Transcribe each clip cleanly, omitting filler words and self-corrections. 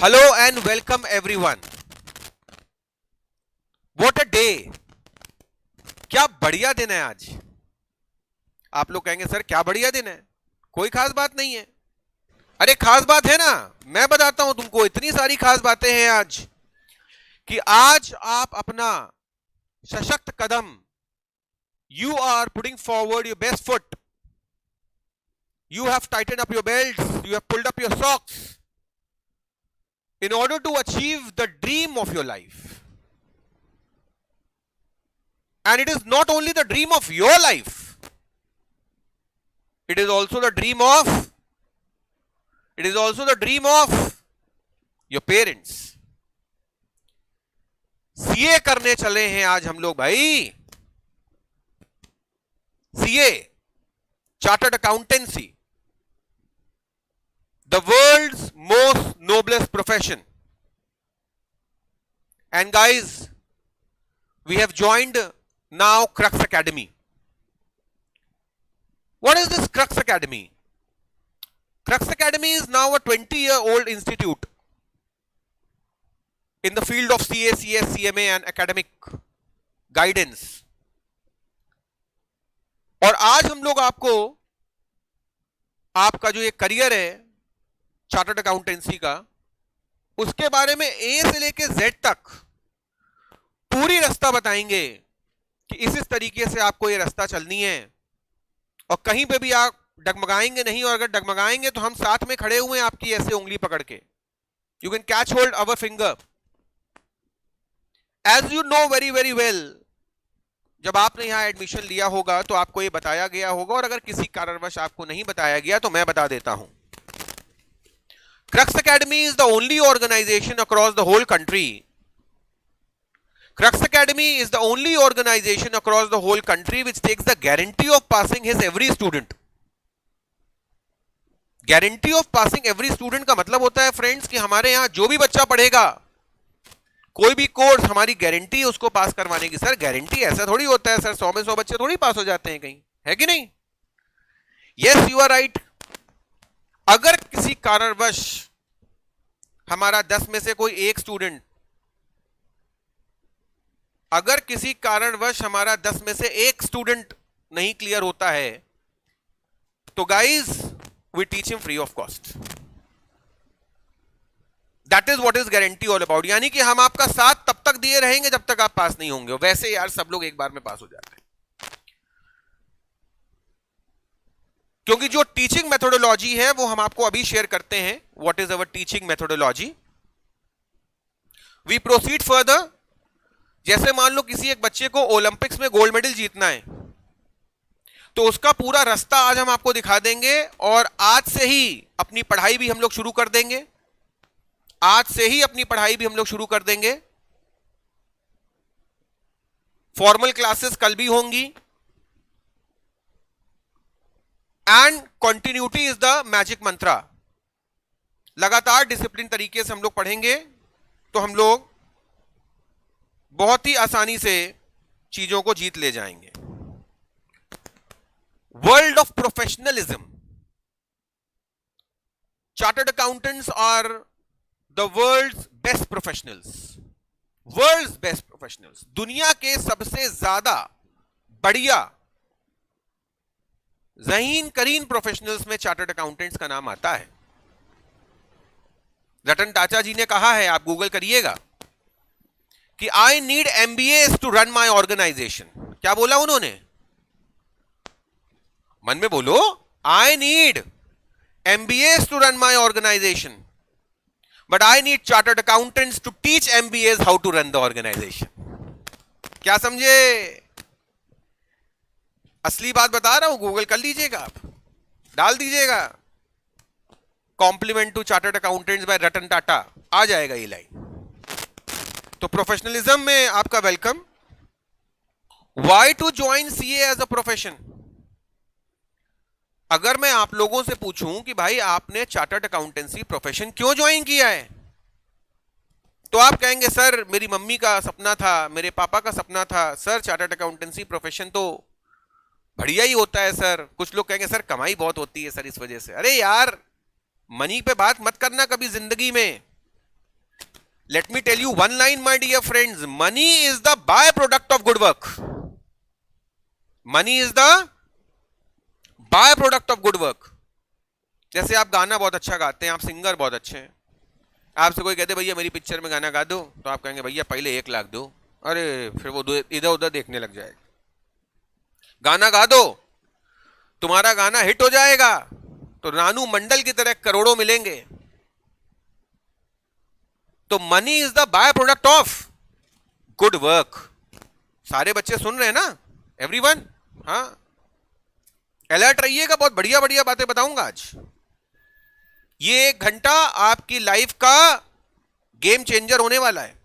Hello and welcome everyone. What a day, क्या बढ़िया दिन है आज। आप लोग कहेंगे सर क्या बढ़िया दिन है, कोई खास बात नहीं है। अरे खास बात है ना, मैं बताता हूं तुमको। इतनी सारी खास बातें हैं आज कि आज आप अपना सशक्त कदम, you are putting forward your best foot, you have tighten up your belt, you have pulled up your socks in order to achieve the dream of your life. And it is not only the dream of your life, it is also the dream of your parents. CA करने चले हैं आज हम लोग भाई। CA, chartered accountancy, the world's most noblest profession. And guys, we have joined now Crux Academy. What is this Crux Academy? Crux Academy is now a 20-year-old institute in the field of CA, CS, CMA and academic guidance. और आज हम लोग आपको आपका जो ये career है chartered accountancy का, उसके बारे में ए से लेके जेड तक पूरी रास्ता बताएंगे कि इस तरीके से आपको ये रास्ता चलनी है और कहीं पे भी आप डगमगाएंगे नहीं। और अगर डगमगाएंगे तो हम साथ में खड़े हुए हैं आपकी ऐसे उंगली पकड़ के। You can catch hold our finger. As you know very very well, जब आपने यहां एडमिशन लिया होगा तो आपको ये बताया गया होगा, और अगर किसी कारणवश आपको नहीं बताया गया तो मैं बता देता हूं। Crux Academy is the only organization across the whole country. Crux Academy is the only organization across the whole country which takes the guarantee of passing his every student. Guarantee of passing every student का मतलब होता है friends कि हमारे यहां जो भी बच्चा पढ़ेगा कोई भी कोर्स, हमारी गारंटी है उसको पास करवाने की। सर गारंटी ऐसा थोड़ी होता है सर, 100 में 100 बच्चे थोड़ी पास हो जाते हैं कहीं, है कि नहीं? Yes, you are right. अगर किसी कारणवश हमारा 10 में से कोई एक स्टूडेंट, अगर किसी कारणवश हमारा 10 में से एक स्टूडेंट नहीं क्लियर होता है तो guys we teach him free of cost. That is what is guarantee all about. यानी कि हम आपका साथ तब तक दिए रहेंगे जब तक आप पास नहीं होंगे। वैसे यार सब लोग एक बार में पास हो जाते हैं, क्योंकि जो टीचिंग मेथोडोलॉजी है वो हम आपको अभी शेयर करते हैं। What is our teaching methodology? We proceed further. जैसे मान लो किसी एक बच्चे को ओलंपिक्स में गोल्ड मेडल जीतना है, तो उसका पूरा रास्ता आज हम आपको दिखा देंगे। और आज से ही अपनी पढ़ाई भी हम लोग शुरू कर देंगे। आज से ही अपनी पढ़ाई भी हम लोग शुरू कर देंगे। फॉर्मल क्लासेस कल भी होंगी। And continuity is the magic mantra. लगातार डिसिप्लिन तरीके से हम लोग पढ़ेंगे तो हम लोग बहुत ही आसानी से चीजों को जीत ले जाएंगे। World of professionalism. Chartered accountants are the world's best professionals. World's best professionals, दुनिया के सबसे ज्यादा बढ़िया ज़हीन करीन प्रोफेशनल्स में चार्टर्ड अकाउंटेंट्स का नाम आता है। रतन टाटा जी ने कहा है, आप गूगल करिएगा, कि I need MBAs to run my organisation. क्या बोला उन्होंने? मन में बोलो, I need MBAs to run my organisation, but I need chartered accountants to teach MBAs how to run the organisation. क्या समझे? असली बात बता रहा हूं, गूगल कर लीजिएगा, आप डाल दीजिएगा compliment to chartered accountants by Ratan Tata, आ जाएगा ये लाइन। तो प्रोफेशनलिज्म में आपका welcome. Why to join CA as a profession? अगर मैं आप लोगों से पूछूं कि भाई आपने चार्टर्ड अकाउंटेंसी प्रोफेशन क्यों ज्वाइन किया है, तो आप कहेंगे सर मेरी मम्मी का सपना था, मेरे पापा का सपना था, सर चार्टर्ड अकाउंटेंसी प्रोफेशन तो बढ़िया ही होता है सर। कुछ लोग कहेंगे सर कमाई बहुत होती है सर इस वजह से। अरे यार, मनी पे बात मत करना कभी जिंदगी में। Let me tell you one line, my dear friends. Money is the byproduct of good work. Money is the byproduct of good work. जैसे आप गाना बहुत अच्छा गाते हैं, आप सिंगर बहुत अच्छे हैं, आपसे कोई कहते भैया मेरी पिक्चर में गाना गा दो, तो आप कहेंगे भैया पहले 1 लाख दो, अरे फिर वो इधर उधर देखने लग जाएगा। गाना गा दो, तुम्हारा गाना हिट हो जाएगा तो रानू मंडल की तरह करोड़ों मिलेंगे। तो money is the by product of good work. सारे बच्चे सुन रहे हैं ना, एवरीवन? हाँ, अलर्ट रहिएगा, बहुत बढ़िया बढ़िया बातें बताऊंगा आज। ये 1 घंटा आपकी लाइफ का गेम चेंजर होने वाला है,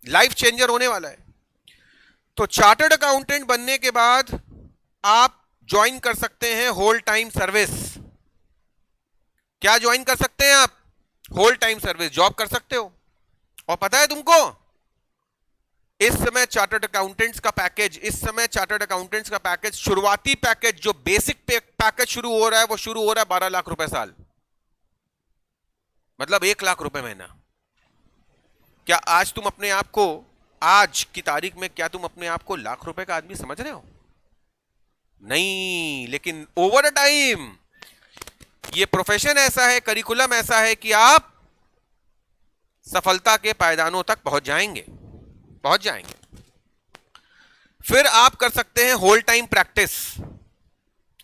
लाइफ चेंजर होने वाला है। तो चार्टर्ड अकाउंटेंट बनने के बाद आप ज्वाइन कर सकते हैं होल टाइम सर्विस। क्या ज्वाइन कर सकते हैं आप? होल टाइम सर्विस जॉब कर सकते हो। और पता है तुमको, इस समय चार्टर्ड अकाउंटेंट्स का पैकेज, शुरुआती पैकेज, जो बेसिक पैकेज शुरू हो रहा है, वो शुरू हो रहा है 12 लाख रुपए साल, मतलब 1 लाख रुपए महीना। क्या आज तुम अपने आप को, आज की तारीख में क्या तुम अपने आप को लाख रुपए का आदमी समझ रहे हो? नहीं, लेकिन ओवर अ टाइम ये प्रोफेशन ऐसा है, करिकुलम ऐसा है कि आप सफलता के पायदानों तक पहुंच जाएंगे। फिर आप कर सकते हैं whole time practice.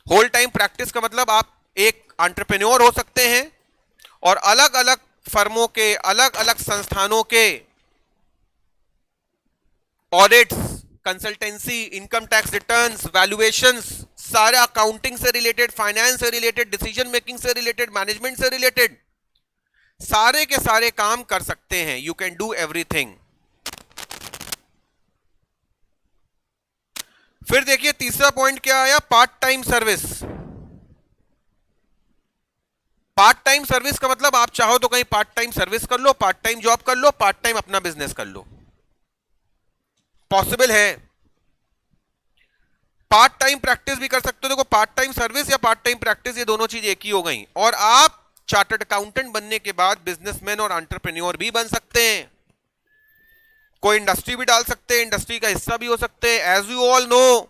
Whole time practice का मतलब आप एक एंटरप्रेन्योर हो सकते हैं और अलग अलग फर्मों के, अलग अलग संस्थानों के audits, consultancy, income tax returns, valuations, सारे अकाउंटिंग से रिलेटेड, फाइनेंस से रिलेटेड, डिसीजन मेकिंग से रिलेटेड, मैनेजमेंट से रिलेटेड सारे के सारे काम कर सकते हैं। You can do everything. फिर देखिए तीसरा पॉइंट क्या आया, part time service. Part time service का मतलब आप चाहो तो कहीं पार्ट टाइम सर्विस कर लो, पार्ट टाइम जॉब कर लो, पार्ट टाइम अपना बिजनेस कर लो, पॉसिबल है। पार्ट टाइम प्रैक्टिस भी कर सकते हो। देखो, पार्ट टाइम सर्विस या पार्ट टाइम प्रैक्टिस, ये दोनों चीज एक ही हो गई। और आप चार्टर्ड अकाउंटेंट बनने के बाद बिजनेसमैन और एंटरप्रेन्योर भी बन सकते हैं। कोई इंडस्ट्री भी डाल सकते हैं, इंडस्ट्री का हिस्सा भी हो सकते हैं। As you all know,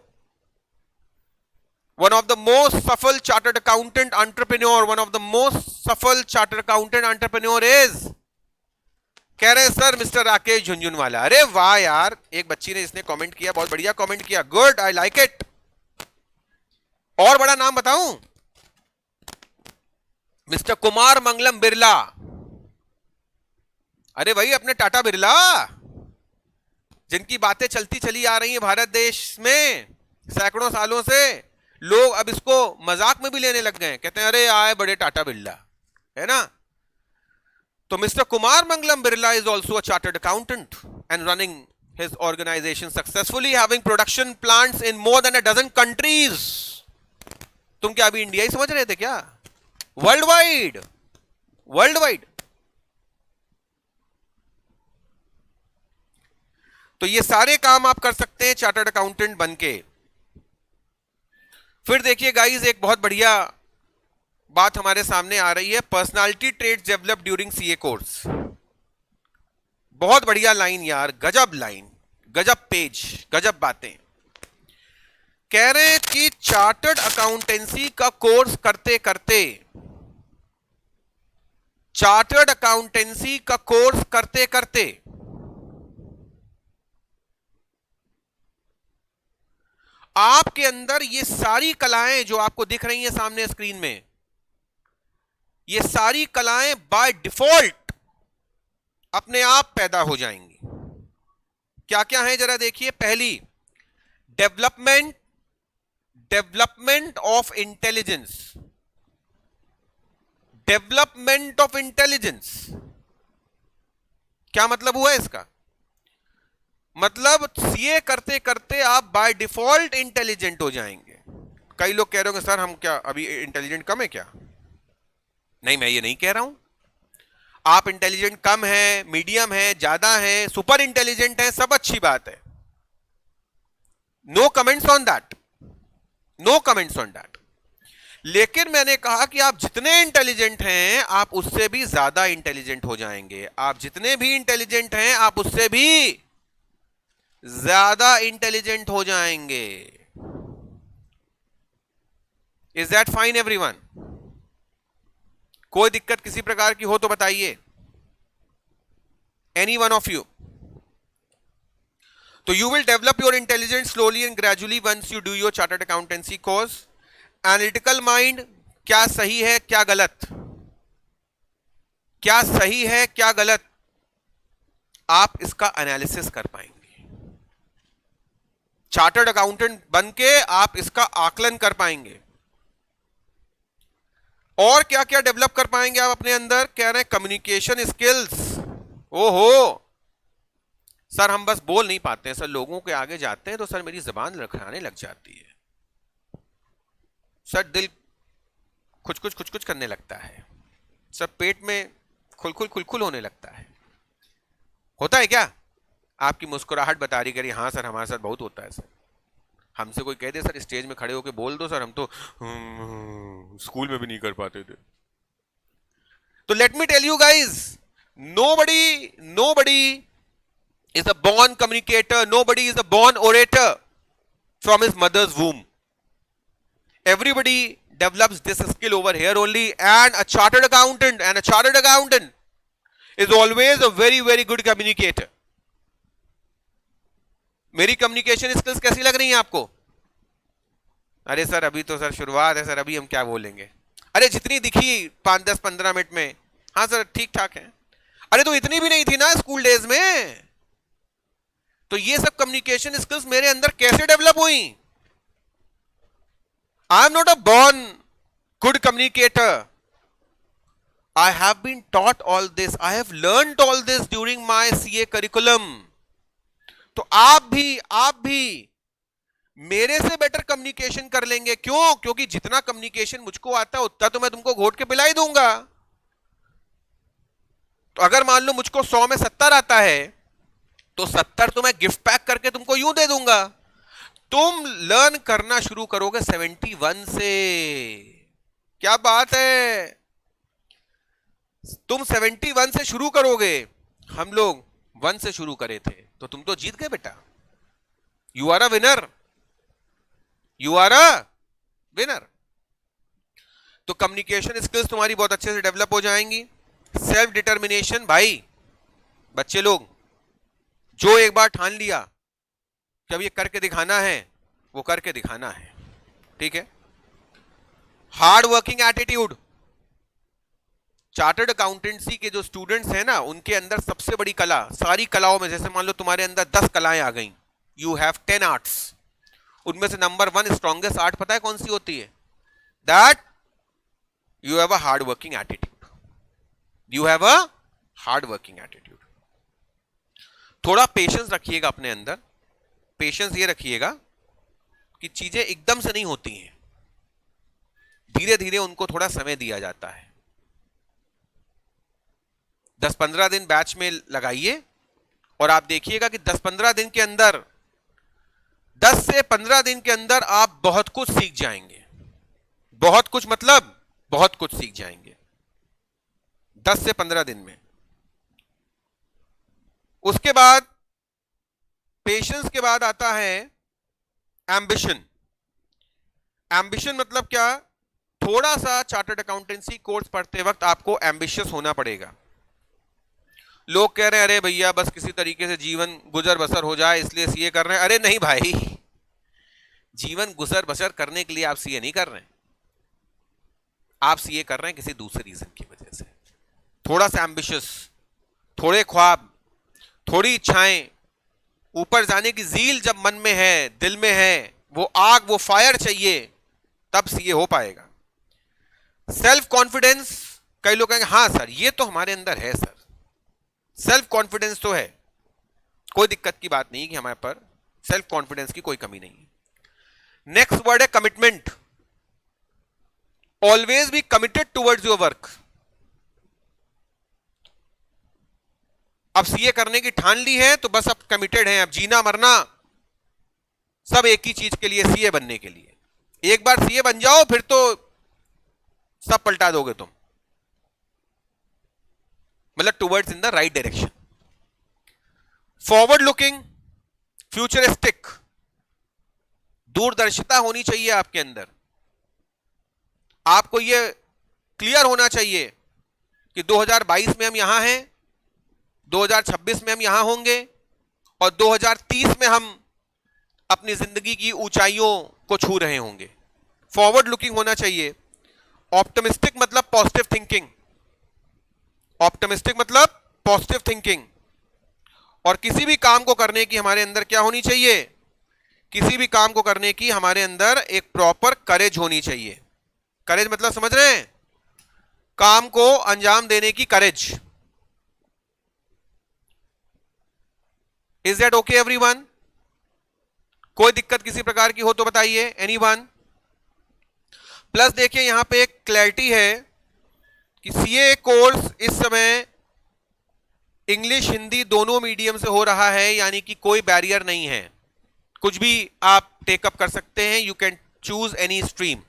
one of the most suffered chartered accountant entrepreneur, one of the most suffered chartered accountant entrepreneur is, कह रहे सर मिस्टर राकेश झुंझुनवाला। अरे वाह यार, एक बच्ची ने इसने कमेंट किया, बहुत बढ़िया कमेंट किया, गुड, आई लाइक इट। और बड़ा नाम बताऊं, मिस्टर कुमार मंगलम बिरला। अरे भाई अपने टाटा बिरला, जिनकी बातें चलती चली आ रही हैं भारत देश में सैकड़ों सालों से। लोग अब इसको मजाक में भी लेने लग गए, कहते हैं अरे आए बड़े टाटा बिरला, है ना। तो mister Kumar Mangalam Birla is also a chartered accountant and running his organisation successfully, having production plants in more than a dozen countries. तुम क्या अभी इंडिया ही समझ रहे थे क्या? Worldwide, worldwide. तो ये सारे काम आप कर सकते हैं चार्टर्ड अकाउंटेंट बनके। फिर देखिए गाइस, एक बहुत बढ़िया बात हमारे सामने आ रही है, personality traits develop during CA course. बहुत बढ़िया लाइन यार, गजब लाइन, गजब पेज, गजब बातें। कह रहे हैं कि चार्टर्ड अकाउंटेंसी का कोर्स करते करते, चार्टर्ड अकाउंटेंसी का कोर्स करते करते आपके अंदर ये सारी कलाएं जो आपको दिख रही हैं सामने स्क्रीन में, ये सारी कलाएं बाय डिफॉल्ट अपने आप पैदा हो जाएंगी। क्या क्या है जरा देखिए। पहली, development, development of intelligence, development of intelligence. क्या मतलब हुआ इसका? मतलब सीए करते करते आप बाय डिफॉल्ट इंटेलिजेंट हो जाएंगे। कई लोग कह रहे होंगे सर हम क्या अभी इंटेलिजेंट कम है क्या? नहीं, मैं ये नहीं कह रहा हूं। आप इंटेलिजेंट कम है, मीडियम है, ज्यादा है, सुपर इंटेलिजेंट है, सब अच्छी बात है। No comments on that, no comments on that. लेकिन मैंने कहा कि आप जितने इंटेलिजेंट हैं आप उससे भी ज्यादा इंटेलिजेंट हो जाएंगे, आप जितने भी इंटेलिजेंट हैं आप उससे भी ज्यादा इंटेलिजेंट हो जाएंगे। Is that fine everyone? कोई दिक्कत किसी प्रकार की हो तो बताइए, एनी वन ऑफ यू। तो you will develop your intelligence slowly and gradually once you do your chartered accountancy course. Analytical mind, क्या सही है क्या गलत, क्या सही है क्या गलत, आप इसका एनालिसिस कर पाएंगे। चार्टर्ड अकाउंटेंट बन के आप इसका आकलन कर पाएंगे। और क्या क्या डेवलप कर पाएंगे आप अपने अंदर? कह रहे हैं कम्युनिकेशन स्किल्स। ओहो सर हम बस बोल नहीं पाते हैं सर, लोगों के आगे जाते हैं तो सर मेरी जबान लड़खड़ाने लग जाती है सर, दिल कुछ कुछ करने लगता है सर, पेट में खुलखुल होने लगता है। होता है क्या? आपकी मुस्कुराहट बता रही करी हाँ सर हमारे साथ बहुत होता है सर। हमसे कोई कह दे सर स्टेज में खड़े होकर बोल दो सर, हम तो स्कूल में भी नहीं कर पाते थे। तो let me tell you guys, nobody is a born communicator, nobody is a born orator from his mother's womb. Everybody develops this skill over here only, and a chartered accountant is always a very good communicator. मेरी communication skills कैसी लग रही हैं आपको? अरे sir अभी तो sir शुरुआत है सर, अभी हम क्या बोलेंगे। अरे जितनी दिखी 5-10-15 मिनट में, हाँ सर ठीक ठाक है। अरे तो इतनी भी नहीं थी ना स्कूल डेज में। तो ये सब कम्युनिकेशन स्किल्स मेरे अंदर कैसे डेवलप हुई? I am not a born good communicator, I have been taught all this, I have learned all this during my CA curriculum. तो आप भी मेरे से बेटर कम्युनिकेशन कर लेंगे। क्यों? क्योंकि जितना कम्युनिकेशन मुझको आता है उतना तो मैं तुमको घोट के पिला ही दूंगा। तो अगर मान लो मुझको 100 में 70 आता है तो 70 तो मैं गिफ्ट पैक करके तुमको यूं दे दूंगा। तुम लर्न करना शुरू करोगे 71 से। क्या बात है, तुम 71 से शुरू करोगे, हम लोग 1 से शुरू करे थे, तो तुम तो जीत गए बेटा। You are a winner, you are a winner. तो कम्युनिकेशन स्किल्स तुम्हारी बहुत अच्छे से डेवलप हो जाएंगी। सेल्फ डिटर्मिनेशन, भाई बच्चे लोग जो एक बार ठान लिया कि अब ये करके दिखाना है, वो करके दिखाना है, ठीक है। Hard working attitude, chartered accountancy के जो स्टूडेंट्स हैं ना, उनके अंदर सबसे बड़ी कला, सारी कलाओं में, जैसे मान लो तुम्हारे अंदर 10 कलाएं आ गई, यू हैव 10 आर्ट्स, उनमें से नंबर 1 स्ट्रॉन्गेस्ट आर्ट पता है कौन सी होती है? That you have a hard working attitude, you have a hard working attitude. थोड़ा पेशेंस रखिएगा अपने अंदर। पेशेंस ये रखिएगा कि चीजें एकदम से नहीं होती हैं, धीरे धीरे उनको थोड़ा समय दिया जाता है। 10-15 दिन बैच में लगाइए और आप देखिएगा कि 10-15 दिन के अंदर, 10 से 15 दिन के अंदर आप बहुत कुछ सीख जाएंगे। बहुत कुछ मतलब बहुत कुछ सीख जाएंगे 10 से 15 दिन में। उसके बाद पेशेंस के बाद आता है एम्बिशन। एम्बिशन मतलब क्या? थोड़ा सा चार्टर्ड अकाउंटेंसी कोर्स पढ़ते वक्त आपको एम्बिशियस होना पड़ेगा। लोग कह रहे हैं अरे भैया बस किसी तरीके से जीवन गुजर बसर हो जाए इसलिए सीए कर रहे हैं। अरे नहीं भाई, जीवन गुजर बसर करने के लिए आप सीए नहीं कर रहे हैं, आप सीए कर रहे हैं किसी दूसरे रीजन की वजह से। थोड़ा सा एम्बिशियस, थोड़े ख्वाब, थोड़ी इच्छाएं, ऊपर जाने की ज़ील जब मन में है, दिल में है, वो आग, वो फायर चाहिए, तब सीए हो पाएगा। सेल्फ कॉन्फिडेंस, कई लोग कहेंगे हाँ सर ये तो हमारे अंदर है सर, सेल्फ कॉन्फिडेंस तो है, कोई दिक्कत की बात नहीं कि हमारे पर सेल्फ कॉन्फिडेंस की कोई कमी नहीं है। नेक्स्ट वर्ड है commitment. Always be committed towards your work. अब सीए करने की ठान ली है तो बस अब कमिटेड हैं, अब जीना मरना सब एक ही चीज के लिए, सीए बनने के लिए। एक बार सीए बन जाओ फिर तो सब पलटा दोगे तुम, मतलब towards in the right direction. Forward looking, futuristic, दूरदर्शिता होनी चाहिए आपके अंदर। आपको यह क्लियर होना चाहिए कि 2022 में हम यहां हैं, 2026 में हम यहां होंगे और 2030 में हम अपनी जिंदगी की ऊंचाइयों को छू रहे होंगे। फॉरवर्ड लुकिंग होना चाहिए। ऑप्टिमिस्टिक मतलब पॉजिटिव थिंकिंग, ऑप्टिमिस्टिक मतलब पॉजिटिव थिंकिंग। और किसी भी काम को करने की हमारे अंदर क्या होनी चाहिए, किसी भी काम को करने की हमारे अंदर एक प्रॉपर करेज होनी चाहिए। करेज मतलब समझ रहे हैं, काम को अंजाम देने की courage. Is that okay everyone? कोई दिक्कत किसी प्रकार की हो तो बताइए, एनीवन? प्लस देखिए यहां पे एक क्लैरिटी है कि सीए कोर्स इस समय इंग्लिश हिंदी दोनों मीडियम से हो रहा है, यानी कि कोई बैरियर नहीं है, कुछ भी आप टेकअप कर सकते हैं। You can choose any stream.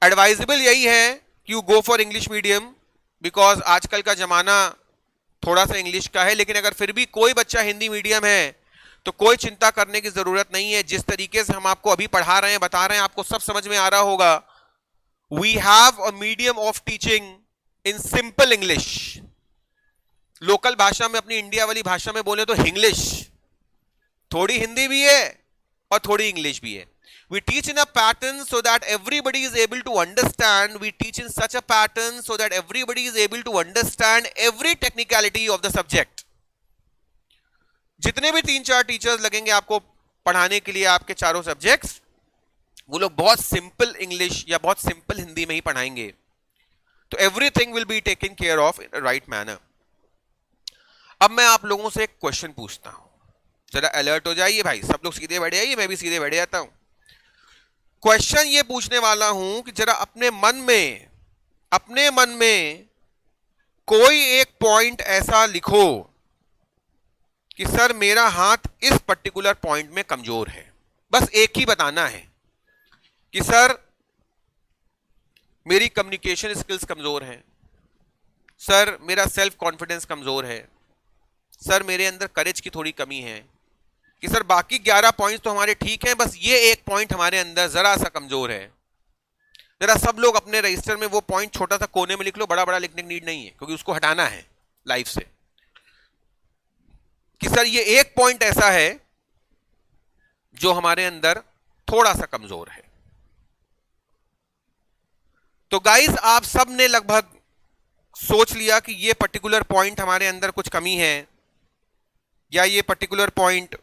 Advisable यही है कि you go for English medium, because आजकल का जमाना थोड़ा सा इंग्लिश का है। लेकिन अगर फिर भी कोई बच्चा हिंदी मीडियम है तो कोई चिंता करने की जरूरत नहीं है। जिस तरीके से हम आपको अभी पढ़ा रहे हैं, बता रहे हैं, आपको सब समझ में आ रहा होगा। We have a medium of teaching in simple English. Local भाषा में, अपनी इंडिया वाली भाषा में बोले तो इंग्लिश, थोड़ी हिंदी भी है और थोड़ी इंग्लिश भी है। We teach in a pattern so that everybody is able to understand. We teach in such a pattern so that everybody is able to understand every technicality of the subject. जितने भी 3-4 teachers लगेंगे आपको पढ़ाने के लिए आपके चारों subjects, वो लोग बहुत सिंपल इंग्लिश या बहुत सिंपल हिंदी में ही पढ़ाएंगे। तो everything will be taken care of in right manner. अब मैं आप लोगों से एक क्वेश्चन पूछता हूं, जरा अलर्ट हो जाइए भाई, सब लोग सीधे बैठ जाइए, मैं भी सीधे बैठ जाता हूं। क्वेश्चन ये पूछने वाला हूं कि जरा अपने मन में कोई एक पॉइंट ऐसा लिखो कि सर मेरा हाथ इस पर्टिकुलर पॉइंट में कमजोर है। बस एक ही बताना है कि सर मेरी कम्युनिकेशन स्किल्स कमजोर है, सर मेरा सेल्फ कॉन्फिडेंस कमजोर है, सर मेरे अंदर करेज की थोड़ी कमी है, कि सर बाकी 11 पॉइंट्स तो हमारे ठीक हैं, बस ये एक पॉइंट हमारे अंदर जरा सा कमजोर है। जरा सब लोग अपने रजिस्टर में वो पॉइंट छोटा सा कोने में लिख लो, बड़ा बड़ा लिखने की नीड नहीं है, क्योंकि उसको हटाना है लाइफ से। कि सर ये एक पॉइंट ऐसा है जो हमारे अंदर थोड़ा सा कमजोर है। तो गाइस आप सब ने लगभग सोच लिया कि ये पर्टिकुलर पॉइंट हमारे अंदर कुछ कमी है, या ये पर्टिकुलर पॉइंट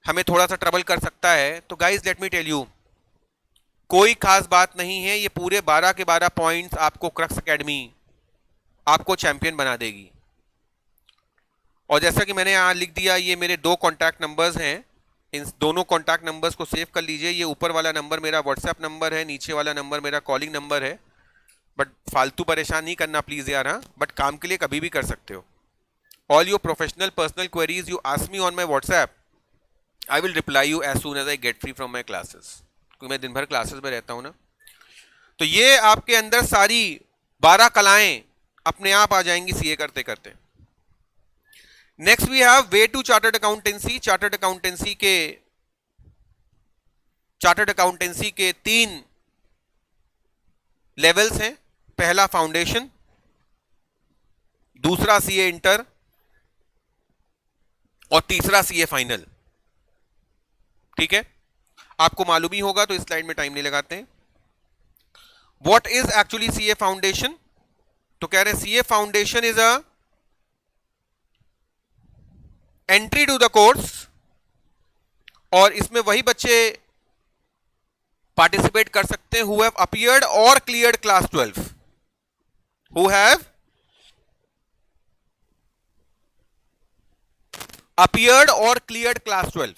हमें थोड़ा सा ट्रबल कर सकता है। तो guys let me tell you, कोई खास बात नहीं है। ये पूरे 12 के 12 पॉइंट्स आपको क्रक्स एकेडमी आपको चैंपियन बना देगी। और जैसा कि मैंने यहां लिख दिया, ये मेरे 2 कॉन्टैक्ट नंबर्स हैं, इन दोनों कॉन्टैक्ट नंबर्स को सेव कर लीजिए। ये ऊपर वाला नंबर मेरा व्हाट्सएप नंबर है, नीचे वाला नंबर मेरा कॉलिंग नंबर है। बट फालतू परेशान नहीं करना प्लीज यार, हाँ, बट काम के लिए कभी भी कर सकते हो। All your professional personal queries you ask me on my WhatsApp, I will reply you as soon as I get free from my classes, क्योंकि मैं दिन भर क्लासेस में रहता हूं ना। तो ये आपके अंदर सारी 12 कलाएं अपने आप आ जाएंगी सीए करते करते। Next we have way to chartered accountancy. Chartered accountancy के 3 लेवल्स हैं। पहला फाउंडेशन, दूसरा सीए इंटर और तीसरा सीए फाइनल। ठीक है, आपको मालूम ही होगा तो इस स्लाइड में टाइम नहीं लगाते हैं। What is actually CA foundation? तो कह रहे हैं CA foundation is a entry to the course, और इसमें वही बच्चे पार्टिसिपेट कर सकते हैं हु हैव अपीयर्ड और cleared class 12, who have appeared और क्लियर्ड क्लास 12।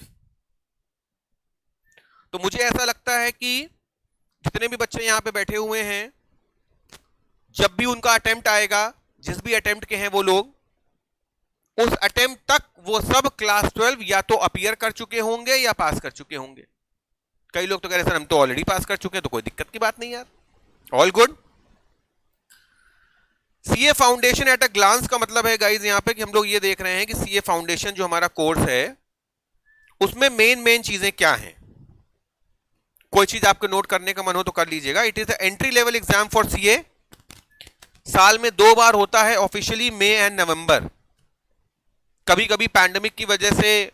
तो मुझे ऐसा लगता है कि जितने भी बच्चे यहां पे बैठे हुए हैं, जब भी उनका अटेम्प्ट आएगा, जिस भी अटेम्प्ट के हैं वो लोग, उस अटेम्प्ट तक वो सब क्लास 12 या तो अपीयर कर चुके होंगे या पास कर चुके होंगे। कई लोग तो कह रहे सर हम तो ऑलरेडी पास कर चुके हैं, तो कोई दिक्कत की बात नहीं यार, all good. CA foundation at a glance का मतलब है गाइज यहां पे कि हम लोग ये देख रहे हैं कि सीए फाउंडेशन जो हमारा कोर्स है उसमें मेन चीजें क्या हैं। कोई चीज आपको नोट करने का मन हो तो कर लीजिएगा। It is the entry level exam for CA. साल में 2 बार होता है ऑफिशियली, मई एंड नवंबर। कभी कभी पैंडेमिक की वजह से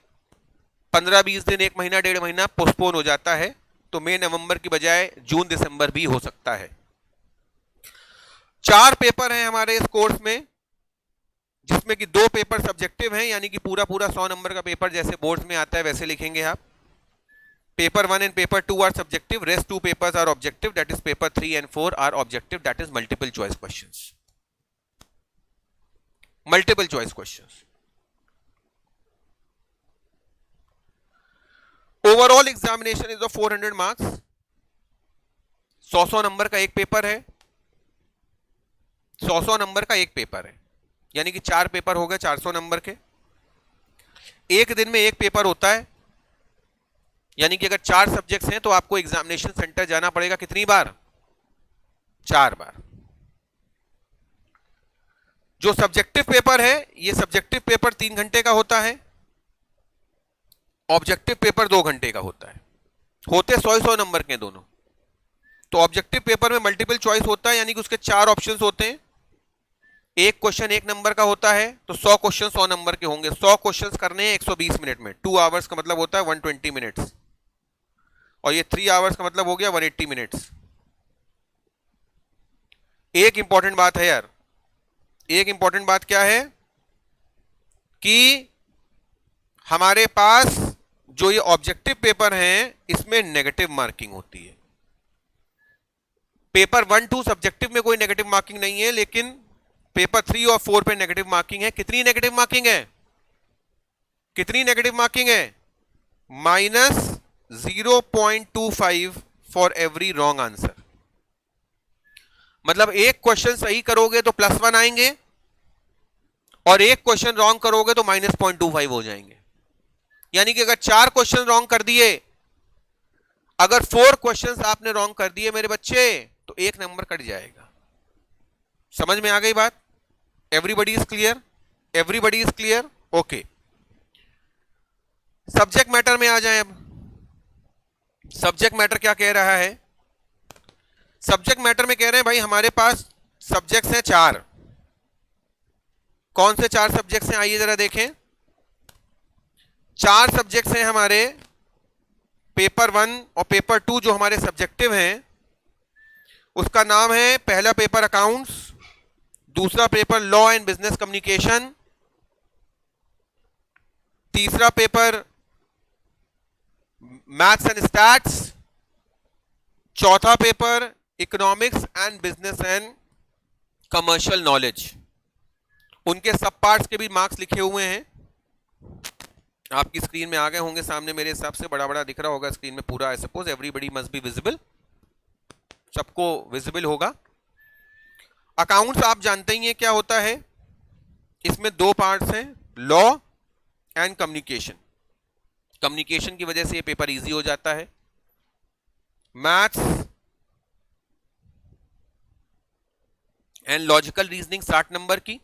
15-20 दिन, 1 महीना 1.5 महीना पोस्टपोन हो जाता है, तो मई नवंबर की बजाय जून दिसंबर भी हो सकता है। 4 पेपर हैं हमारे इस कोर्स में, जिसमें कि 2 पेपर सब्जेक्टिव हैं, यानी कि पूरा 100 नंबर का पेपर जैसे बोर्ड्स में आता है वैसे लिखेंगे आप। Paper 1 and paper 2 are subjective, rest 2 papers are objective, that is paper 3 and 4 are objective, that is multiple choice questions. Multiple choice questions. Overall examination is of 400 marks. 100 number का एक paper है, 100 number का एक paper है, यानी कि 4 paper हो गए 400 नंबर के। एक दिन में एक पेपर होता है, यानी कि अगर 4 सब्जेक्ट्स हैं तो आपको एग्जामिनेशन सेंटर जाना पड़ेगा कितनी बार? 4 बार। जो सब्जेक्टिव पेपर है, ये सब्जेक्टिव पेपर 3 घंटे का होता है, ऑब्जेक्टिव पेपर 2 घंटे का होता है। होते 100 नंबर के दोनों। तो ऑब्जेक्टिव पेपर में मल्टीपल चॉइस होता है, यानी कि उसके 4 ऑप्शंस होते हैं। एक क्वेश्चन 1 नंबर का होता है, तो 100 क्वेश्चन 100 नंबर के होंगे। 100 क्वेश्चंस करने हैं 120 मिनट में। 2 आवर्स का मतलब होता है 120 मिनट्स, और ये 3 आवर्स का मतलब हो गया 180 मिनट्स। एक इंपॉर्टेंट बात है यार, एक इंपॉर्टेंट बात क्या है कि हमारे पास जो ये ऑब्जेक्टिव पेपर हैं इसमें नेगेटिव मार्किंग होती है। पेपर 1, 2 सब्जेक्टिव में कोई नेगेटिव मार्किंग नहीं है, लेकिन पेपर 3 और 4 पे नेगेटिव मार्किंग है। कितनी नेगेटिव मार्किंग है? कितनी नेगेटिव मार्किंग है? -0.25 फॉर एवरी रॉन्ग आंसर। मतलब एक क्वेश्चन सही करोगे तो +1 आएंगे, और एक क्वेश्चन रॉन्ग करोगे तो -0.25 हो जाएंगे। यानी कि अगर 4 क्वेश्चन रॉन्ग कर दिए, अगर 4 क्वेश्चंस आपने रॉन्ग कर दिए मेरे बच्चे, तो 1 नंबर कट जाएगा। समझ में आ गई बात? Everybody is clear? Everybody is clear? Okay. Subject matter में आ जाएं अब। सब्जेक्ट मैटर क्या कह रहा है? सब्जेक्ट मैटर में कह रहे हैं भाई हमारे पास सब्जेक्ट्स हैं 4। कौन से 4 सब्जेक्ट्स हैं? आइए जरा देखें। 4 सब्जेक्ट्स हैं हमारे, पेपर 1 और पेपर 2 जो हमारे सब्जेक्टिव हैं, उसका नाम है, पहला पेपर अकाउंट्स, दूसरा paper law and business communication, तीसरा पेपर मैथ्स एंड स्टैट्स, चौथा paper economics and business and commercial knowledge. उनके सब पार्ट्स के भी मार्क्स लिखे हुए हैं, आपकी स्क्रीन में आ गए होंगे सामने। मेरे हिसाब से बड़ा बड़ा दिख रहा होगा स्क्रीन में पूरा। I suppose everybody must be visible, सबको विजिबल होगा। अकाउंट्स आप जानते ही हैं क्या होता है। इसमें 2 पार्ट्स हैं, लॉ एंड कम्युनिकेशन। कम्युनिकेशन की वजह से ये पेपर इजी हो जाता है। Maths and logical reasoning 60 number की,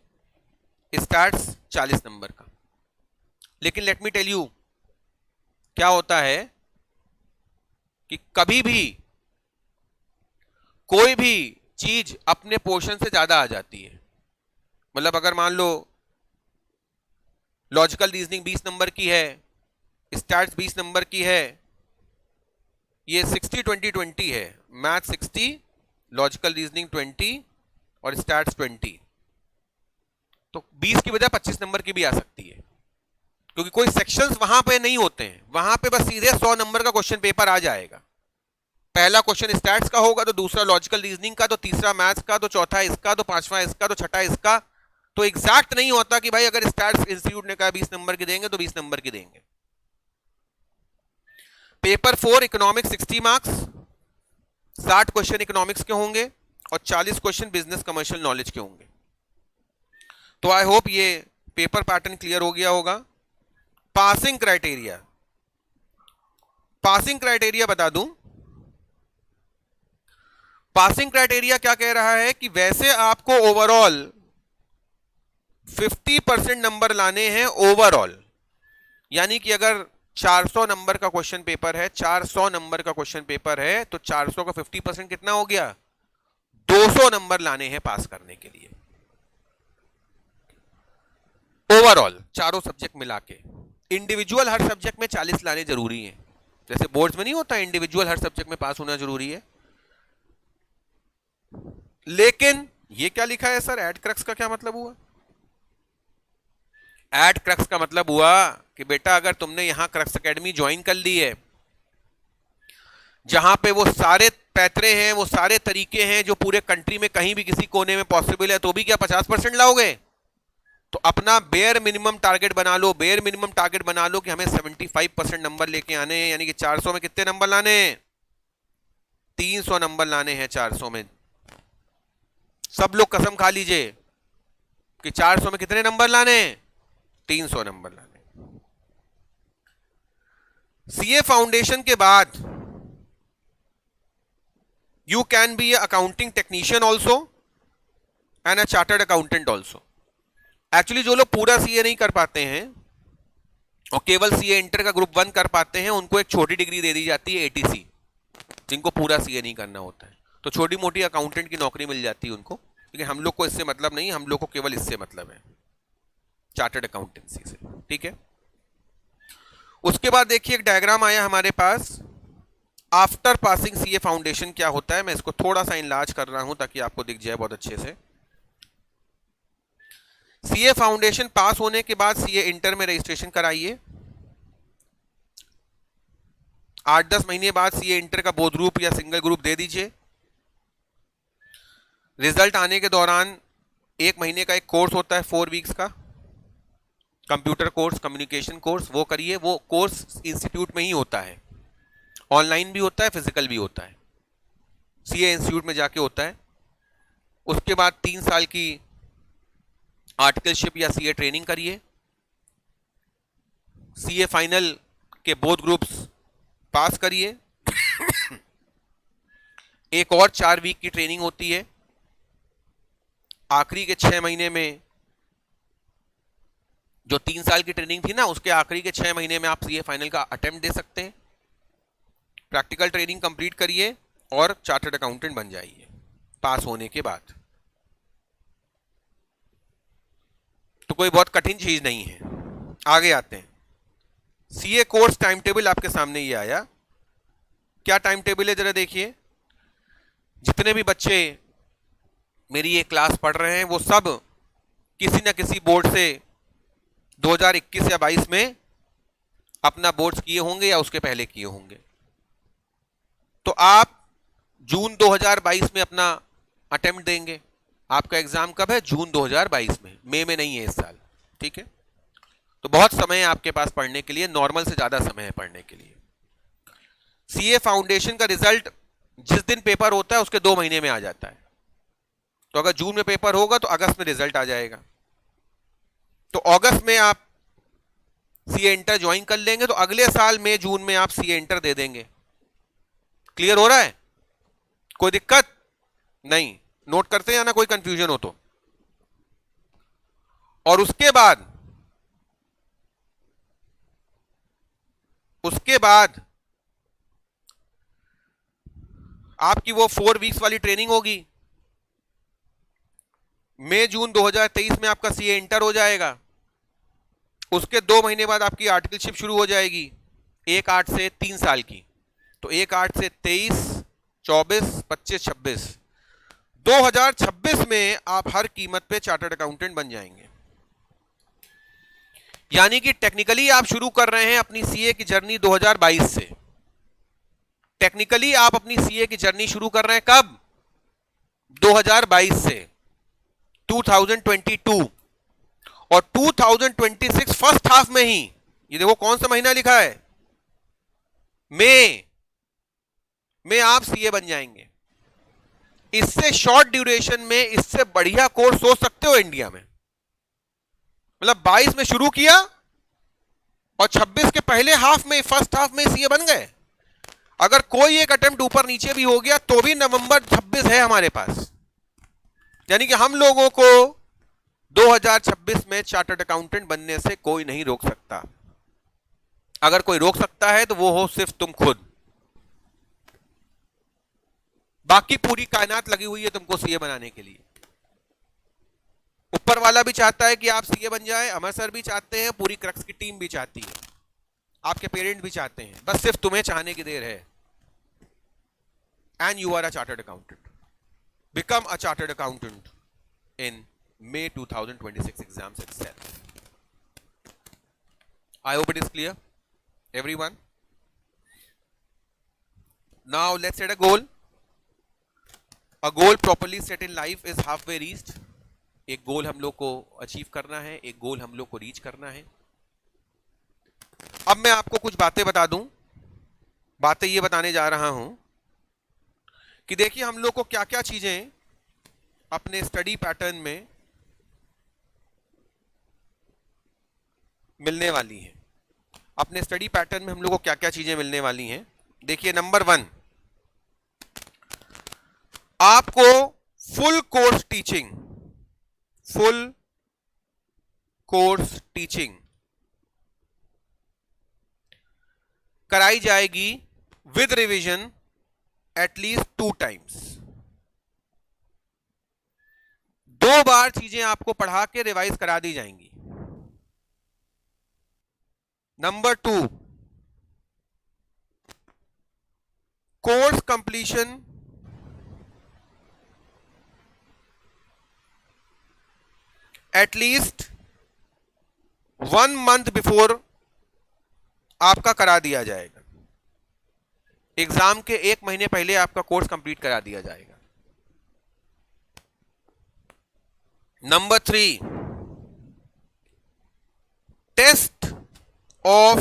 स्टैट्स 40 नंबर का। लेकिन लेट मी टेल यू, क्या होता है कि कभी भी कोई भी चीज अपने पोर्शन से ज्यादा आ जाती है। मतलब अगर मान लो लॉजिकल रीजनिंग 20 नंबर की है, स्टैट्स 20 नंबर की है, ये 60-20-20 है। मैथ 60, लॉजिकल रीजनिंग 20 और स्टैट्स 20, तो 20 की बजाय 25 नंबर की भी आ सकती है, क्योंकि कोई सेक्शंस वहां पे नहीं होते हैं। वहां पे बस सीधे 100 नंबर का क्वेश्चन पेपर आ जाएगा। पहला क्वेश्चन स्टैट्स का होगा, तो दूसरा लॉजिकल रीजनिंग का, तो तीसरा मैथ्स का, तो चौथा इसका, तो पांचवा इसका, तो छठा इसका। तो एग्जैक्ट नहीं होता कि भाई अगर स्टैट्स इंस्टीट्यूट ने कहा 20 नंबर की देंगे तो 20 नंबर की देंगे। Paper 4 economics 60 marks, 60 question economics के होंगे और 40 क्वेश्चन बिजनेस कमर्शियल नॉलेज के होंगे। तो आई होप ये पेपर पैटर्न क्लियर हो गया होगा। पासिंग क्राइटेरिया, पासिंग क्राइटेरिया बता दूं, पासिंग क्राइटेरिया क्या कह रहा है कि वैसे आपको ओवरऑल 50% नंबर लाने हैं ओवरऑल, यानी कि अगर 400 नंबर का क्वेश्चन पेपर है, 400 नंबर का क्वेश्चन पेपर है, तो 400 का 50% कितना हो गया? 200 नंबर लाने हैं पास करने के लिए ओवरऑल, चारों सब्जेक्ट मिला के। इंडिविजुअल हर सब्जेक्ट में 40 लाने जरूरी हैं, जैसे बोर्ड्स में नहीं होता इंडिविजुअल हर सब्जेक्ट में पास होना जरूरी है। लेकिन ये क्या लिखा है सर, एड क्रक्स का क्या मतलब हुआ? एड क्रक्स का मतलब हुआ कि बेटा अगर तुमने यहां क्रक्स एकेडमी ज्वाइन कर ली है, जहां पे वो सारे पैतरे हैं, वो सारे तरीके हैं जो पूरे कंट्री में कहीं भी किसी कोने में पॉसिबल है, तो भी क्या 50% लाओगे? तो अपना बेयर मिनिमम टारगेट बना लो, बेयर मिनिमम टारगेट बना लो कि हमें 75% नंबर लेके आने हैं, यानी कि 400 में कितने नंबर लाने हैं? 300 नंबर लाने हैं 400 में। सब लोग कसम खा लीजिए कि 400 में कितने नंबर लाने हैं? 300 नंबर लाने। सीए फाउंडेशन के बाद you can be A accounting technician also and a chartered accountant also. Actually जो लोग पूरा सीए नहीं कर पाते हैं और केवल सीए इंटर का ग्रुप 1 कर पाते हैं, उनको एक छोटी डिग्री दे दी जाती है एटीसी, जिनको पूरा सीए नहीं करना होता है, तो छोटी मोटी अकाउंटेंट की नौकरी मिल जाती है उनको। लेकिन हम लोग को इससे मतलब नहीं, हम लोग को केवल इससे मतलब है, चार्टर्ड अकाउंटेंसी से, ठीक है। उसके बाद देखिए एक डायग्राम आया हमारे पास, आफ्टर पासिंग सीए फाउंडेशन क्या होता है। मैं इसको थोड़ा सा इनलार्ज कर रहा हूं ताकि आपको दिख जाए बहुत अच्छे से। सीए फाउंडेशन पास होने के बाद सीए इंटर में रजिस्ट्रेशन कराइए। 8-10 महीने बाद सीए इंटर का बोथ ग्रुप या सिंगल ग्रुप दे दीजिए। रिजल्ट आने के दौरान 1 महीने का एक कोर्स होता है 4 वीक्स का, कंप्यूटर कोर्स, कम्युनिकेशन कोर्स, वो करिए। वो कोर्स इंस्टीट्यूट में ही होता है, ऑनलाइन भी होता है, फिजिकल भी होता है, सीए इंस्टीट्यूट में जाके होता है। उसके बाद 3 साल की आर्टिकलशिप या सीए ट्रेनिंग करिए। सीए फाइनल के बोथ ग्रुप्स पास करिए। एक और 4 वीक की ट्रेनिंग होती है। आखिरी के 6 महीने में, जो 3 साल की ट्रेनिंग थी ना, उसके आखिरी के 6 महीने में आप सीए फाइनल का अटेम्प्ट दे सकते हैं। प्रैक्टिकल ट्रेनिंग कंप्लीट करिए और चार्टर्ड अकाउंटेंट बन जाइए पास होने के बाद। तो कोई बहुत कठिन चीज नहीं है। आगे आते हैं। सीए कोर्स टाइम टेबल आपके सामने ये आया। क्या टाइम टेबल है जरा देखिए। जितने भी बच्चे मेरी ये क्लास पढ़ रहे हैं वो सब किसी न किसी बोर्ड से 2021 या 22 में अपना बोर्ड्स किए होंगे या उसके पहले किए होंगे। तो आप जून 2022 में अपना अटेम्प्ट देंगे। आपका एग्जाम कब है? जून 2022 में, मई में नहीं है इस साल, ठीक है। तो बहुत समय है आपके पास पढ़ने के लिए, नॉर्मल से ज्यादा समय है पढ़ने के लिए। सीए फाउंडेशन का रिजल्ट जिस दिन पेपर होता है उसके 2 महीने में आ जाता है। तो अगर जून में पेपर होगा तो अगस्त में रिजल्ट आ जाएगा। तो अगस्त में आप सीए इंटर ज्वाइन कर लेंगे तो अगले साल मई जून में आप सीए इंटर दे देंगे। क्लियर हो रहा है? कोई दिक्कत नहीं? नोट करते हैं या ना, कोई कंफ्यूजन हो तो। और उसके बाद आपकी वो 4 वीक्स वाली ट्रेनिंग होगी। मई जून 2023 में आपका सीए इंटर हो जाएगा। उसके 2 महीने बाद आपकी आर्टिकलशिप शुरू हो जाएगी, 1/8 से 3 साल की। तो 1/8 से 23, 24, 25, 26, 2026 में आप हर कीमत पे चार्टर्ड अकाउंटेंट बन जाएंगे। यानी कि टेक्निकली आप शुरू कर रहे हैं अपनी सीए की जर्नी 2022 से। टेक्निकली आप अपनी सीए की जर्नी शुरू कर रहे हैं कब? 2022 से, 2022। और 2026 फर्स्ट हाफ में ही, ये देखो कौन सा महीना लिखा है, मई में आप सीए बन जाएंगे। इससे शॉर्ट ड्यूरेशन में इससे बढ़िया कोर्स सोच सकते हो इंडिया में? मतलब 22 में शुरू किया और 26 के पहले हाफ में, फर्स्ट हाफ में सीए बन गए। अगर कोई एक अटेम्प्ट ऊपर नीचे भी हो गया तो भी नवंबर 26 है हमारे पास, यानी कि हम लोगों को 2026 में चार्टर्ड अकाउंटेंट बनने से कोई नहीं रोक सकता। अगर कोई रोक सकता है तो वो हो सिर्फ तुम खुद। बाकी पूरी कायनात लगी हुई है तुमको सीए बनाने के लिए। ऊपर वाला भी चाहता है कि आप सीए बन जाए, अमर सर भी चाहते हैं, पूरी क्रक्स की टीम भी चाहती है, आपके पेरेंट भी चाहते हैं, बस सिर्फ तुम्हें चाहने की देर है। And you are a chartered accountant. Become a chartered accountant in May 2026 exams itself. I hope it is clear, everyone. Now let's set a goal. A goal properly set in life is halfway reached. एक गोल हम लोग को achieve करना है, एक गोल हम लोग को रीच करना है। अब मैं आपको कुछ बातें बता दूं। बातें ये बताने जा रहा हूं कि देखिए हम लोग को क्या क्या चीजें अपने स्टडी पैटर्न में मिलने वाली हैं। अपने स्टडी पैटर्न में हम लोग को क्या क्या चीजें मिलने वाली हैं। देखिए, नंबर 1, आपको फुल कोर्स टीचिंग कराई जाएगी विद रिवीजन एटलीस्ट 2 टाइम्स। 2 बार चीजें आपको पढ़ा के रिवाइज करा दी जाएंगी। Number 2, course completion at least 1 month before आपका करा दिया जाएगा। एग्जाम के 1 महीने पहले आपका कोर्स कंप्लीट करा दिया जाएगा। Number 3, test of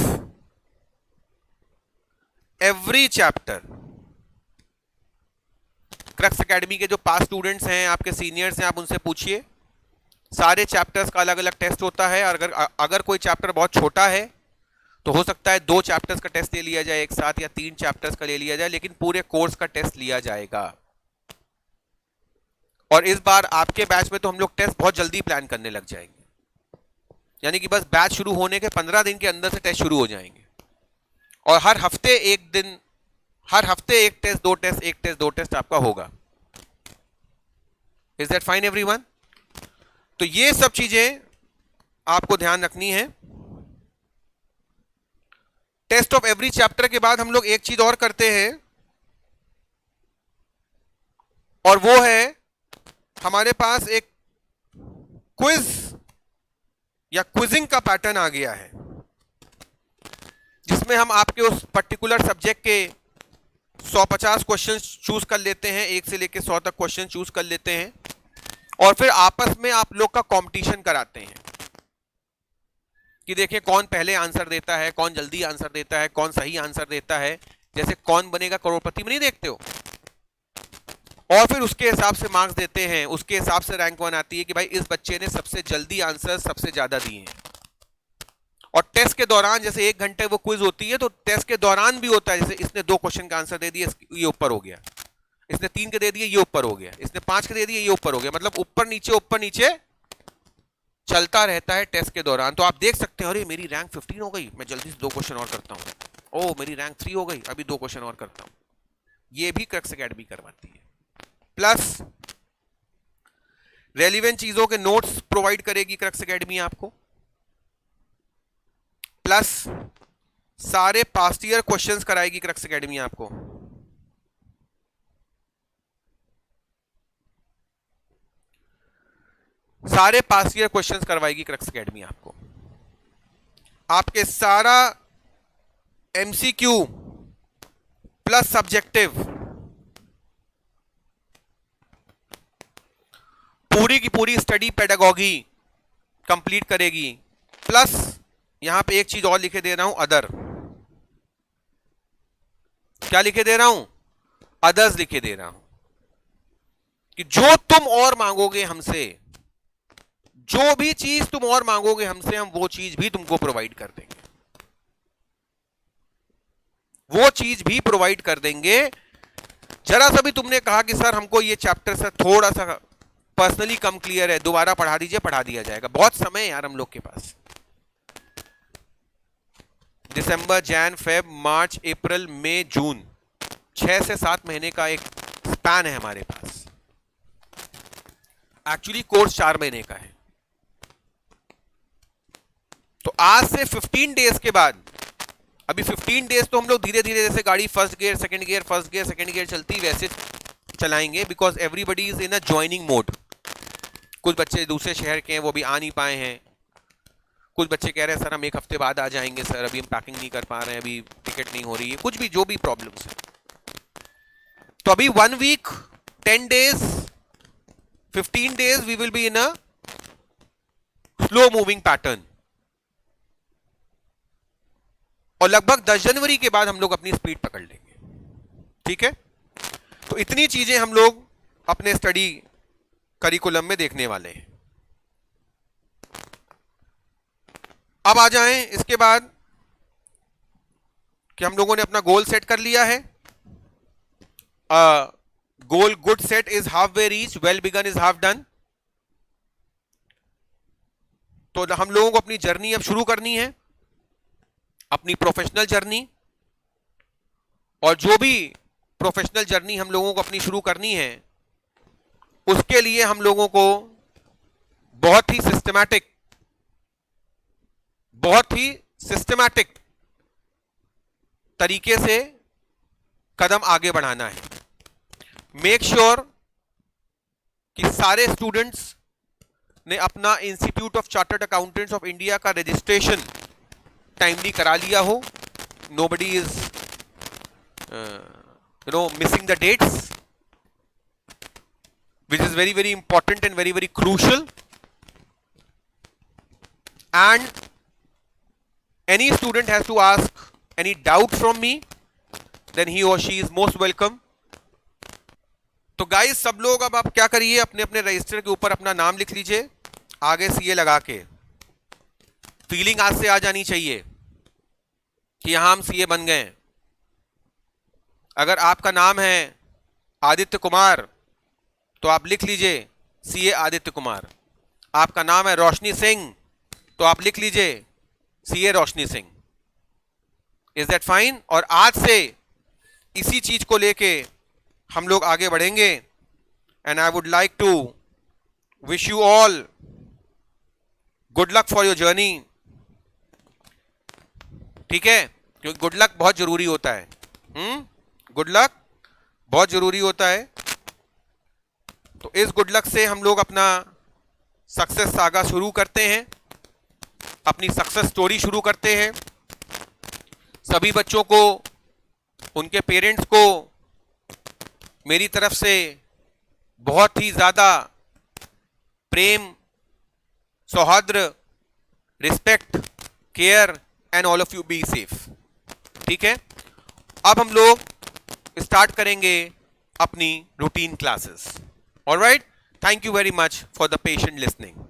every chapter. Crux academy के जो पास स्टूडेंट्स हैं, आपके सीनियर्स हैं, आप उनसे पूछिए। सारे चैप्टर्स का अलग अलग टेस्ट होता है। अगर कोई चैप्टर बहुत छोटा है तो हो सकता है 2 चैप्टर्स का टेस्ट ले लिया जाए एक साथ, या 3 चैप्टर्स का ले लिया जाए, लेकिन पूरे कोर्स का टेस्ट लिया जाएगा। और इस बार आपके बैच में तो हम लोग टेस्ट बहुत जल्दी प्लान करने लग जाएंगे, यानी कि बस बैच शुरू होने के 15 दिन के अंदर से टेस्ट शुरू हो जाएंगे। और हर हफ्ते एक टेस्ट, 2 टेस्ट, 1 टेस्ट, 2 टेस्ट आपका होगा। Is that fine everyone? तो ये सब चीजें आपको ध्यान रखनी है। टेस्ट ऑफ एवरी चैप्टर के बाद हम लोग एक चीज और करते हैं, और वो है हमारे पास एक क्विज या क्विजिंग का पैटर्न आ गया है, जिसमें हम आपके उस पर्टिकुलर सब्जेक्ट के 150 क्वेश्चन चूज कर लेते हैं, 1 से लेकर 100 तक क्वेश्चन चूज कर लेते हैं, और फिर आपस में आप लोग का कंपटीशन कराते हैं कि देखिए कौन पहले आंसर देता है, कौन जल्दी आंसर देता है, कौन सही आंसर देता है। जैसे कौन बनेगा करोड़पति में नहीं देखते हो, और फिर उसके हिसाब से मार्क्स देते हैं, उसके हिसाब से रैंक 1 आती है कि भाई इस बच्चे ने सबसे जल्दी आंसर सबसे ज्यादा दिए हैं। और टेस्ट के दौरान जैसे 1 घंटे वो क्विज होती है, तो टेस्ट के दौरान भी होता है, जैसे इसने 2 क्वेश्चन का आंसर दे दिया, ये ऊपर हो गया, इसने 3 के दे दिए, ये ऊपर हो गया, इसने 5 के दे दिए, ये ऊपर हो गया। मतलब ऊपर नीचे चलता रहता है टेस्ट के दौरान। तो आप देख सकते हैं, अरे मेरी रैंक 15 हो गई, मैं जल्दी से 2 क्वेश्चन और करता हूं। ओ मेरी रैंक 3 हो गई, अभी 2 क्वेश्चन और करता हूं। ये भी क्रक्स एकेडमी करवाती है। प्लस रेलिवेंट चीजों के नोट्स प्रोवाइड करेगी क्रक्स एकेडमी आपको। प्लस सारे पास्ट ईयर क्वेश्चंस कराएगी क्रक्स एकेडमी आपको। सारे पास्ट ईयर क्वेश्चंस करवाएगी क्रक्स एकेडमी आपको। आपके सारा एमसीक्यू प्लस सब्जेक्टिव, पूरी की पूरी स्टडी पेडागॉगी कंप्लीट करेगी। प्लस यहां पे एक चीज और लिखे दे रहा हूं, अदर। क्या लिखे दे रहा हूं? अदर्स लिखे दे रहा हूं कि जो तुम और मांगोगे हमसे, जो भी चीज तुम और मांगोगे हमसे, हम वो चीज भी तुमको प्रोवाइड कर देंगे। वो चीज भी प्रोवाइड कर देंगे। जरा सा भी तुमने कहा कि सर हमको ये चैप्टर से थोड़ा सा पर्सनली कम क्लियर है, दोबारा पढ़ा दीजिए, पढ़ा दिया जाएगा। बहुत समय है यार हम लोग के पास। दिसंबर, जैन, फेब, मार्च, अप्रैल, मई, जून, 6 से 7 महीने का एक स्पैन है हमारे पास। एक्चुअली कोर्स 4 महीने का है। तो आज से 15 डेज के बाद, अभी 15 डेज तो हम लोग धीरे धीरे जैसे गाड़ी first gear second gear first gear second gear चलती वैसे चलाएंगे, because everybody is in a joining mode. कुछ बच्चे दूसरे शहर के हैं, वो भी आ नहीं पाए हैं। कुछ बच्चे कह रहे हैं सर हम 1 हफ्ते बाद आ जाएंगे सर, अभी हम पैकिंग नहीं कर पा रहे हैं, अभी टिकट नहीं हो रही है, कुछ भी जो भी प्रॉब्लम्स है। तो अभी 1 week 10 days 15 days we will be in a slow moving pattern, और लगभग 10 जनवरी के बाद हम लोग अपनी स्पीड पकड़ लेंगे। ठीक है, तो इतनी चीजें हम लोग अपने स्टडी करिकुलम में देखने वाले हैं। अब आ जाएं इसके बाद कि हम लोगों ने अपना गोल सेट कर लिया है। Goal good set is half way reach, well begun is half done. तो हम लोगों को अपनी जर्नी अब शुरू करनी है, अपनी प्रोफेशनल जर्नी। और जो भी प्रोफेशनल जर्नी हम लोगों को अपनी शुरू करनी है, उसके लिए हम लोगों को बहुत ही सिस्टमैटिक तरीके से कदम आगे बढ़ाना है। मेक श्योर कि सारे स्टूडेंट्स ने अपना institute of chartered accountants of India का रजिस्ट्रेशन टाइमली करा लिया हो। Nobody is missing the dates, which is very very important and very very crucial. And any student has to ask any doubt from me, then he or she is most welcome. तो guys सब लोग अब आप क्या करिए, अपने अपने register के ऊपर अपना नाम लिख लीजिए, आगे सीए लगा के। फीलिंग आज से आ जानी चाहिए कि यहां हम सीए बन गए। अगर आपका नाम है आदित्य कुमार तो आप लिख लीजिए सीए आदित्य कुमार। आपका नाम है रोशनी सिंह तो आप लिख लीजिए CA Roshni Singh. Is that fine? और आज से इसी चीज को लेके हम लोग आगे बढ़ेंगे। And I would like to wish you all good luck for your journey. ठीक है, क्योंकि गुड लक बहुत जरूरी होता है। गुड लक बहुत जरूरी होता है। तो इस गुड लक से हम लोग अपना सक्सेस सागा शुरू करते हैं, अपनी सक्सेस स्टोरी शुरू करते हैं। सभी बच्चों को, उनके पेरेंट्स को मेरी तरफ से बहुत ही ज़्यादा प्रेम, सौहार्द, respect, care and all of you be safe. ठीक है, अब हम लोग स्टार्ट करेंगे अपनी routine classes. All right, thank you very much for the patient listening.